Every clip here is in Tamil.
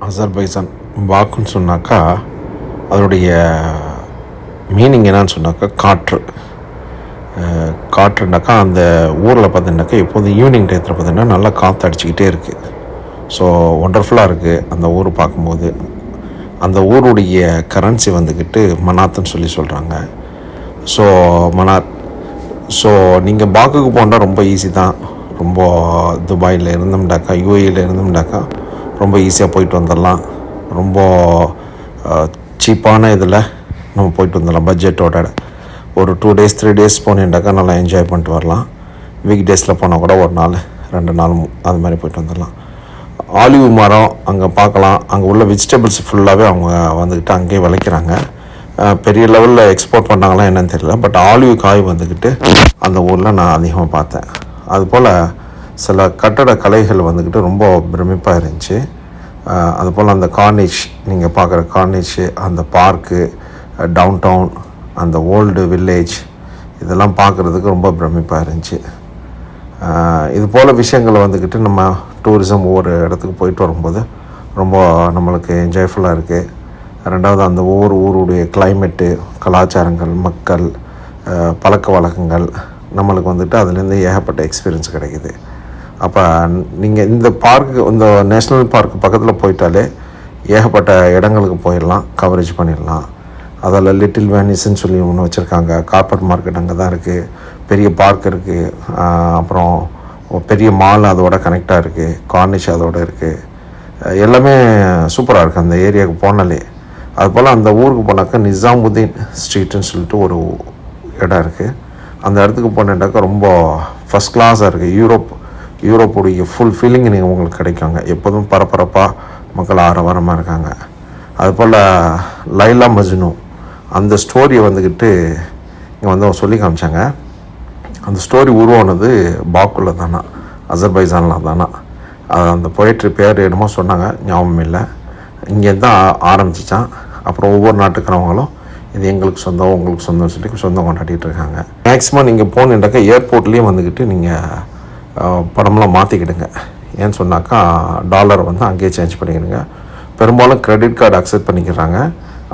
அசர்பைசான் பாக்குன்னு சொன்னாக்கா அதனுடைய மீனிங் என்னன்னு சொன்னாக்கா காற்றுனாக்கா அந்த ஊரில் பார்த்தீங்கன்னாக்கா எப்போதும் ஈவினிங் டயத்தில் பார்த்தீங்கன்னா நல்லா காற்று அடிச்சுக்கிட்டே இருக்குது. ஸோ ஒண்டர்ஃபுல்லாக இருக்குது அந்த ஊர் பார்க்கும்போது. அந்த ஊருடைய கரன்சி வந்துக்கிட்டு மனாத்துன்னு சொல்கிறாங்க. ஸோ மனாத். ஸோ நீங்கள் பாக்குக்கு போனால் ரொம்ப ஈஸி தான். ரொம்ப துபாயில் இருந்தோம்னாக்கா யூஏயில் இருந்தோம்னாக்கா ரொம்ப ஈஸியாக போயிட்டு வந்துடலாம். ரொம்ப சீப்பான இதில் நம்ம போயிட்டு வந்துடலாம். பட்ஜெட்டோட ஒரு 2 days 3 days போனேன்டாக்கா நல்லா என்ஜாய் பண்ணிட்டு வரலாம். வீக் டேஸில் போனால் கூட ஒரு நாள் 2 நாள் அது மாதிரி போயிட்டு வந்துடலாம். ஆலிவ் மரம் அங்கே பார்க்கலாம். அங்கே உள்ள வெஜிடபிள்ஸ் ஃபுல்லாகவே அவங்க வந்துக்கிட்டு அங்கேயே விளைக்கிறாங்க. பெரிய லெவலில் எக்ஸ்போர்ட் பண்ணாங்களா என்னன்னு தெரியல. பட் ஆலிவ் காய் வந்துக்கிட்டு அந்த ஊரில் நான் அதிகமாக பார்த்தேன். அதுபோல் சில கட்டட கலைகள் வந்துக்கிட்டு ரொம்ப பிரமிப்பாக இருந்துச்சு. அதுபோல் அந்த கார்னிஷ், நீங்கள் பார்க்குற கார்னிஷு, அந்த பார்க்கு, டவுன் டவுன், அந்த ஓல்டு வில்லேஜ், இதெல்லாம் பார்க்குறதுக்கு ரொம்ப பிரமிப்பாக இருந்துச்சு. இது போல் விஷயங்களை வந்துக்கிட்டு நம்ம டூரிசம் ஒவ்வொரு இடத்துக்கு போயிட்டு வரும்போது ரொம்ப நம்மளுக்கு என்ஜாய்ஃபுல்லாக இருக்குது. ரெண்டாவது அந்த ஒவ்வொரு ஊருடைய கிளைமேட்டு, கலாச்சாரங்கள், மக்கள், பழக்க வழக்கங்கள் நம்மளுக்கு வந்துட்டு அதுலேருந்து ஏகப்பட்ட எக்ஸ்பீரியன்ஸ் கிடைக்கிது. அப்போ நீங்கள் இந்த பார்க்கு, இந்த நேஷ்னல் பார்க் பக்கத்தில் போயிட்டாலே ஏகப்பட்ட இடங்களுக்கு போயிடலாம், கவரேஜ் பண்ணிடலாம். அதில் லிட்டில் வேனிஸ்ன்னு சொல்லி ஒன்று வச்சுருக்காங்க. கார்பெட் மார்க்கெட் அங்கே தான் இருக்குது. பெரிய பார்க் இருக்குது. அப்புறம் பெரிய மால் அதோட கனெக்டாக இருக்குது. கார்னிஷ் அதோடு இருக்குது. எல்லாமே சூப்பராக இருக்குது அந்த ஏரியாவுக்கு போனாலே. அதுபோல் அந்த ஊருக்கு போனாக்கா நிசாமுதீன் ஸ்ட்ரீட்டுன்னு சொல்லிட்டு ஒரு இடம் இருக்குது. அந்த இடத்துக்கு போனேன்டாக்கா ரொம்ப ஃபஸ்ட் கிளாஸாக இருக்குது. யூரோப்புடைய ஃபுல் ஃபீலிங் நீங்கள் உங்களுக்கு கிடைக்குங்க. எப்போதும் பரபரப்பாக மக்கள் ஆரவாரமாக இருக்காங்க. அதுபோல் லைலா மஜ்னு அந்த ஸ்டோரியை வந்துக்கிட்டு இங்கே வந்து அவங்க சொல்லி காமிச்சாங்க. அந்த ஸ்டோரி உருவானது பாக்குவில் தானா, அசர்பைசானில் தானா. அந்த பொயட்ரி பேர் என்னமோ சொன்னாங்க, ஞாபகம் இல்லை. இங்கே தான் ஆரம்பிச்சிச்சான். அப்புறம் ஒவ்வொரு நாட்டுக்கிறவங்களும் இது எங்களுக்கு சொந்தம், உங்களுக்கு சொந்தம்னு சொல்லி சொந்தம் கொண்டாடிட்டு இருக்காங்க. மேக்ஸிமம் நீங்கள் போனீங்கன்னாக்கா ஏர்போர்ட்லேயும் வந்துக்கிட்டு நீங்கள் பணம்லாம் மாற்றிக்கிடுங்க. ஏன்னு சொன்னாக்கா டாலரை வந்து அங்கேயே சேஞ்ச் பண்ணிக்கிடுங்க. பெரும்பாலும் கிரெடிட் கார்டு அக்செப்ட் பண்ணிக்கிறாங்க.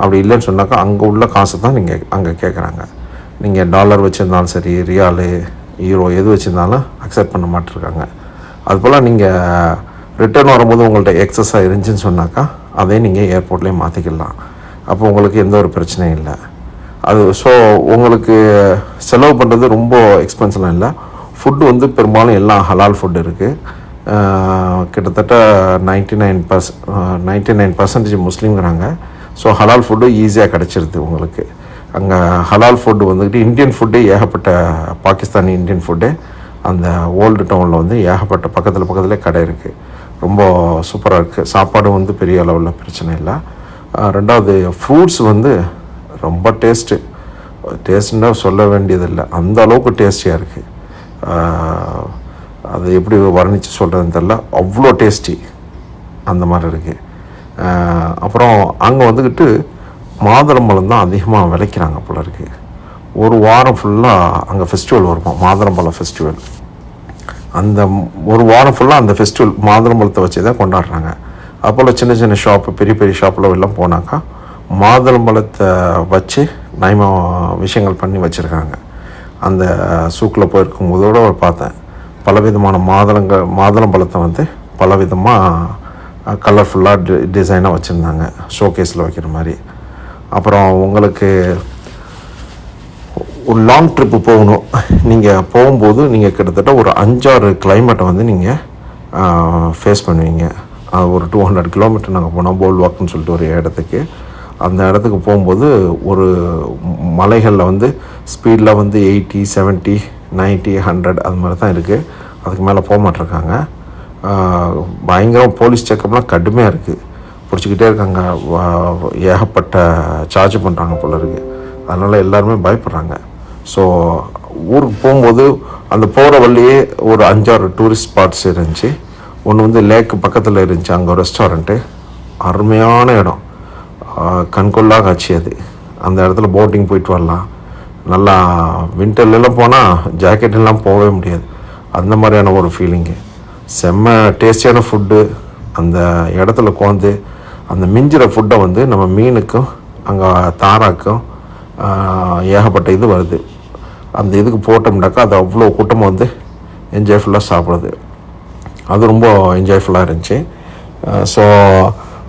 அப்படி இல்லைன்னு சொன்னாக்கா அங்கே உள்ள காசு தான் நீங்கள் அங்கே கேட்குறாங்க. நீங்கள் டாலர் வச்சுருந்தாலும் சரி, ரியாலு, யூரோ எது வச்சுருந்தாலும் அக்செப்ட் பண்ண மாட்டிருக்காங்க. அதுபோல் நீங்கள் ரிட்டர்ன் வரும்போது உங்கள்கிட்ட எக்ஸஸாக இருந்துச்சுன்னு சொன்னாக்கா அதையும் நீங்கள் ஏர்போர்ட்லேயே மாற்றிக்கலாம். அப்போ உங்களுக்கு எந்த ஒரு பிரச்சனையும் இல்லை. அது ஸோ உங்களுக்கு செலவு பண்ணுறது ரொம்ப எக்ஸ்பென்சிவ்லாம் இல்லை. ஃபுட்டு வந்து பெரும்பாலும் எல்லாம் ஹலால் ஃபுட்டு இருக்குது. கிட்டத்தட்ட 99% முஸ்லீம்ங்கிறாங்க. ஸோ ஹலால் ஃபுட்டு ஈஸியாக கிடச்சிருது உங்களுக்கு. அங்கே ஹலால் ஃபுட்டு வந்துக்கிட்டு இந்தியன் ஃபுட்டு ஏகப்பட்ட, பாகிஸ்தானி இந்தியன் ஃபுட்டு அந்த ஓல்டு டவுனில் வந்து ஏகப்பட்ட பக்கத்துலேயே கடை இருக்குது. ரொம்ப சூப்பராக இருக்குது. சாப்பாடு வந்து பெரிய அளவில் பிரச்சனை இல்லை. ரெண்டாவது ஃப்ரூட்ஸ் வந்து ரொம்ப டேஸ்ட்டுன்னா சொல்ல வேண்டியதில்லை, அந்த அளவுக்கு டேஸ்டியாக இருக்குது. அது எப்படி வர்ணித்து சொல்கிறதுன்னு தெரில, அவ்வளோ டேஸ்டி அந்த மாதிரி இருக்குது. அப்புறம் அங்கே வந்துக்கிட்டு மாதுளம்பழம் தான் அதிகமாக விளைக்கிறாங்க போல இருக்குது. ஒரு வாரம் ஃபுல்லாக அங்கே ஃபெஸ்டிவல் வருமா, மாதுளம்பழம் ஃபெஸ்டிவல். அந்த ஒரு வாரம் ஃபுல்லாக அந்த ஃபெஸ்டிவல் மாதுளம்பழத்தை வச்சு தான் கொண்டாடுறாங்க. அதுபோல் சின்ன சின்ன ஷாப்பு, பெரிய ஷாப்பில் எல்லாம் போனாக்கா மாதுளம்பழத்தை வச்சு நயமா விஷயங்கள் பண்ணி வச்சுருக்காங்க. அந்த சூக்கில் போயிருக்கும்போதோடு பார்த்தேன் பலவிதமான மாதுளம்பழத்தை வந்து பலவிதமாக கலர்ஃபுல்லாக டிசைனாக வச்சுருந்தாங்க, ஷோகேஸில் வைக்கிற மாதிரி. அப்புறம் உங்களுக்கு ஒரு லாங் ட்ரிப்பு போகணும், நீங்கள் போகும்போது நீங்கள் கிட்டத்தட்ட ஒரு 5-6 கிளைமேட்டை வந்து நீங்கள் ஃபேஸ் பண்ணுவீங்க. ஒரு 200 கிலோமீட்டர் நாங்கள் போனோம், போல்வாக்குன்னு சொல்லிட்டு ஒரு இடத்துக்கு. அந்த இடத்துக்கு போகும்போது ஒரு மலைகளில் வந்து ஸ்பீடில் வந்து 80, 70, 90, 100 அது மாதிரி தான் இருக்குது. அதுக்கு மேலே போக மாட்டிருக்காங்க. பயங்கரம் போலீஸ் செக்கப்லாம் கடுமையாக இருக்குது. பிடிச்சிக்கிட்டே இருக்காங்க. ஏகப்பட்ட சார்ஜ் பண்ணுறாங்க போல இருக்குது. அதனால் எல்லாருமே பயப்படுறாங்க. ஸோ ஊருக்கு போகும்போது அந்த போகிற வழியே ஒரு 5-6 டூரிஸ்ட் ஸ்பாட்ஸ் இருந்துச்சு. ஒன்று வந்து லேக்கு பக்கத்தில் இருந்துச்சு, அங்கே ஒரு ரெஸ்டாரண்ட்டு, அருமையான இடம், கண்கொள்ளா காட்சி அது. அந்த இடத்துல போட்டிங் போயிட்டு வரலாம். நல்லா வின்டர்லாம் போனால் ஜாக்கெட்டெல்லாம் போகவே முடியாது, அந்த மாதிரியான ஒரு ஃபீலிங்கு. செம்ம டேஸ்டியான ஃபுட்டு, அந்த இடத்துல உட்காந்து அந்த மிஞ்சிற ஃபுட்டை வந்து நம்ம மீனுக்கும் அங்கே தாராக்கும் ஏகப்பட்ட இது வருது. அந்த இதுக்கு போட்டோம்னாக்கா அது அவ்வளோ கூட்டமாக வந்து என்ஜாய்ஃபுல்லாக சாப்பிடுது. அது ரொம்ப என்ஜாய்ஃபுல்லாக இருந்துச்சு. ஸோ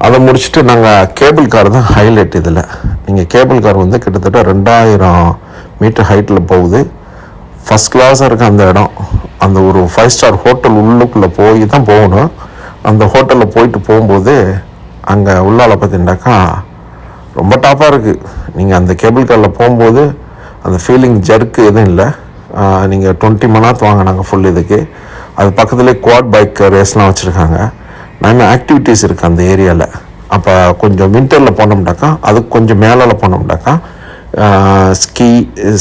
அதை முடிச்சுட்டு நாங்கள் கேபிள் கார் தான் ஹைலைட். இதில் நீங்கள் கேபிள் கார் வந்து கிட்டத்தட்ட 2000 மீட்டர் ஹைட்டில் போகுது. ஃபஸ்ட் கிளாஸாக இருக்குது அந்த இடம். அந்த ஒரு 5 ஸ்டார் ஹோட்டல் உள்ளுக்குள்ளே போய் தான் போகணும். அந்த ஹோட்டலில் போயிட்டு போகும்போது அங்கே உள்ளால் பார்த்தீங்கன்னாக்கா ரொம்ப டாப்பாக இருக்குது. நீங்கள் அந்த கேபிள் காரில் போகும்போது அந்த ஃபீலிங் ஜர்க்கு எதுவும் இல்லை. நீங்கள் 20 மணி நேரத்து வாங்கினாங்க ஃபுல் இதுக்கு. அது பக்கத்துலேயே குவாட் பைக் ரேஸ்லாம் வச்சுருக்காங்க. நிறைய ஆக்டிவிட்டீஸ் இருக்குது அந்த ஏரியாவில். அப்போ கொஞ்சம் வின்டரில் போனோம்னாக்கா அதுக்கு கொஞ்சம் மேலே போனோம்னாக்கா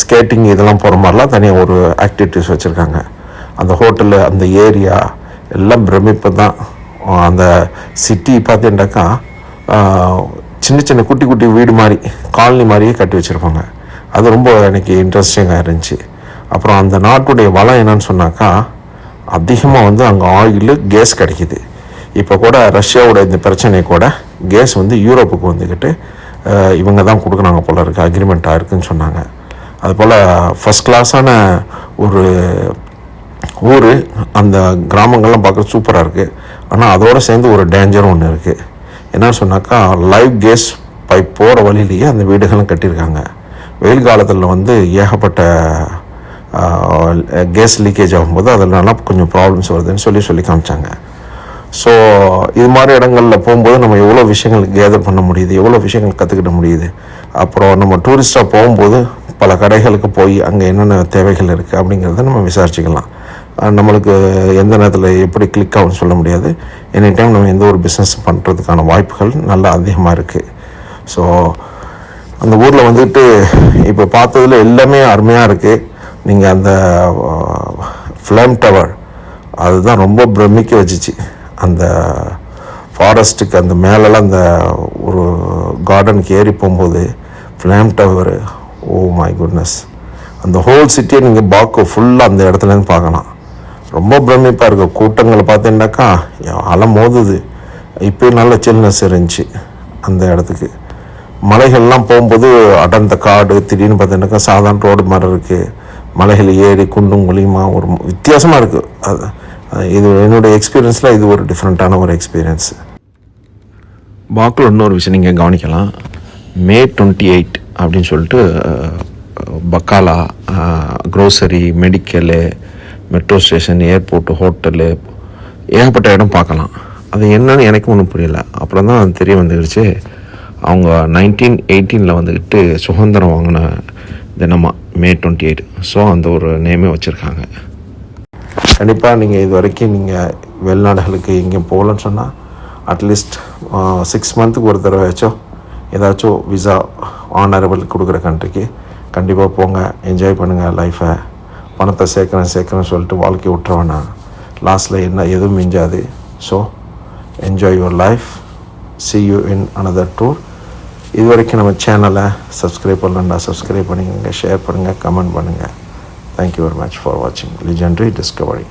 ஸ்கேட்டிங் இதெல்லாம் போகிற மாதிரிலாம் தனியாக ஒரு ஆக்டிவிட்டீஸ் வச்சுருக்காங்க. அந்த ஹோட்டலு அந்த ஏரியா எல்லாம் பிரமிப்பு தான். அந்த சிட்டி பார்த்தீங்கன்னாக்கா சின்ன சின்ன குட்டி குட்டி வீடு மாதிரி காலனி மாதிரியே கட்டி வச்சுருப்பாங்க. அது ரொம்ப எனக்கு இன்ட்ரெஸ்டிங்காக இருந்துச்சு. அப்புறம் அந்த நாட்டுடைய வளம் என்னன்னு சொன்னாக்கா அதிகமாக வந்து அங்கே ஆயில் கேஸ் கிடைக்கிது. இப்போ கூட ரஷ்யாவோட இந்த பிரச்சனை கூட கேஸ் வந்து யூரோப்புக்கு வந்துக்கிட்டு இவங்க தான் கொடுக்குறாங்க போல இருக்குது, அக்ரிமெண்ட் ஆயிருக்குன்னு சொன்னாங்க. அதுபோல் ஃபஸ்ட் கிளாஸான ஒரு ஊர். அந்த கிராமங்கள்லாம் பார்க்க சூப்பராக இருக்குது. ஆனால் அதோடு சேர்ந்து ஒரு டேஞ்சரும் ஒன்று இருக்குது. என்ன சொன்னாக்கா லைவ் கேஸ் பைப் போகிற வழியிலேயே அந்த வீடுகளும் கட்டியிருக்காங்க. வெயில் காலத்தில் வந்து ஏகப்பட்ட கேஸ் லீக்கேஜ் ஆகும்போது அதிலலாம் கொஞ்சம் ப்ராப்ளம்ஸ் வருதுன்னு சொல்லி காமிச்சாங்க. ஸோ இது மாதிரி இடங்களில் போகும்போது நம்ம எவ்வளோ விஷயங்கள் கேதர் பண்ண முடியுது, எவ்வளோ விஷயங்கள் கற்றுக்கிட முடியுது. அப்புறம் நம்ம டூரிஸ்ட்டாக போகும்போது பல கடைகளுக்கு போய் அங்கே என்னென்ன தேவைகள் இருக்குது அப்படிங்கிறத நம்ம விசாரிச்சுக்கலாம். நம்மளுக்கு எந்த நேரத்தில் எப்படி கிளிக் ஆகும்னு சொல்ல முடியாது. எனி டைம் நம்ம எந்த ஒரு பிஸ்னஸ் பண்ணுறதுக்கான வாய்ப்புகள் நல்லா அதிகமாக இருக்குது. ஸோ அந்த ஊரில் வந்துட்டு இப்போ பார்த்ததில் எல்லாமே அருமையாக இருக்குது. நீங்கள் அந்த ஃப்ளேம் டவர் அதுதான் ரொம்ப பிரமிக்க வச்சிச்சு. அந்த ஃபாரஸ்ட்டுக்கு அந்த மேலெல்லாம் அந்த ஒரு கார்டனுக்கு ஏறி போகும்போது flame tower, oh my goodness, அந்த ஹோல் சிட்டியை நீங்கள் பாக்கு ஃபுல்லாக அந்த இடத்துலேருந்து பார்க்கலாம். ரொம்ப பிரமிப்பாக இருக்குது. கூட்டங்களை பார்த்தீங்கன்னாக்கா அலை மோதுது. இப்போயும் நல்ல சில்னஸ் இருந்துச்சு அந்த இடத்துக்கு. மலைகள்லாம் போகும்போது அடர்ந்த காடு, திடீர்னு பார்த்தீங்கன்னாக்கா சாதாரண ரோடு மாதிரி இருக்குது. மலைகள் ஏறி குண்டும் குழியுமா ஒரு வித்தியாசமாக இருக்குது. அது இது என்னுடைய எக்ஸ்பீரியன்ஸில் இது ஒரு டிஃப்ரெண்ட்டான ஒரு எக்ஸ்பீரியன்ஸ். பாக்கில் இன்னொரு விஷயம் நீங்கள் கவனிக்கலாம். மே 28 அப்படின்னு சொல்லிட்டு பக்காலா, grocery, medical, metro station, airport, hotel, ஏகப்பட்ட இடம் பார்க்கலாம். அது என்னன்னு எனக்கு ஒன்றும் புரியல. அப்புறம் தான் அது தெரிய வந்துடுச்சு. அவங்க 1918 வந்துக்கிட்டு சுதந்திரம் வாங்கின தினமாக மே 28. ஸோ அந்த ஒரு நேமே வச்சுருக்காங்க. கண்டிப்பாக நீங்கள் இது வரைக்கும் நீங்கள் வெளிநாடுகளுக்கு எங்கேயும் போகலன்னு சொன்னால் அட்லீஸ்ட் 6 மந்த்துக்கு ஒரு தடவையாச்சும் ஏதாச்சும் விசா ஆனரபிள் கொடுக்குற கண்ட்ரிக்கு கண்டிப்பாக போங்க. என்ஜாய் பண்ணுங்கள் லைஃப்பை. பணத்தை சேர்க்குறேன்னு சொல்லிட்டு வாழ்க்கையை விட்டுற வேணாம். லாஸ்ட்டில் என்ன எதுவும் மிஞ்சாது. So enjoy your life. see you in another tour. இது வரைக்கும் நம்ம சேனலை சப்ஸ்கிரைப் பண்ணலன்னா சப்ஸ்கிரைப் பண்ணிக்கோங்க, ஷேர் பண்ணுங்கள், கமெண்ட் பண்ணுங்கள். தேங்க்யூ வெரி மச் ஃபார் வாட்சிங் லெஜெண்டரி டிஸ்கவரி.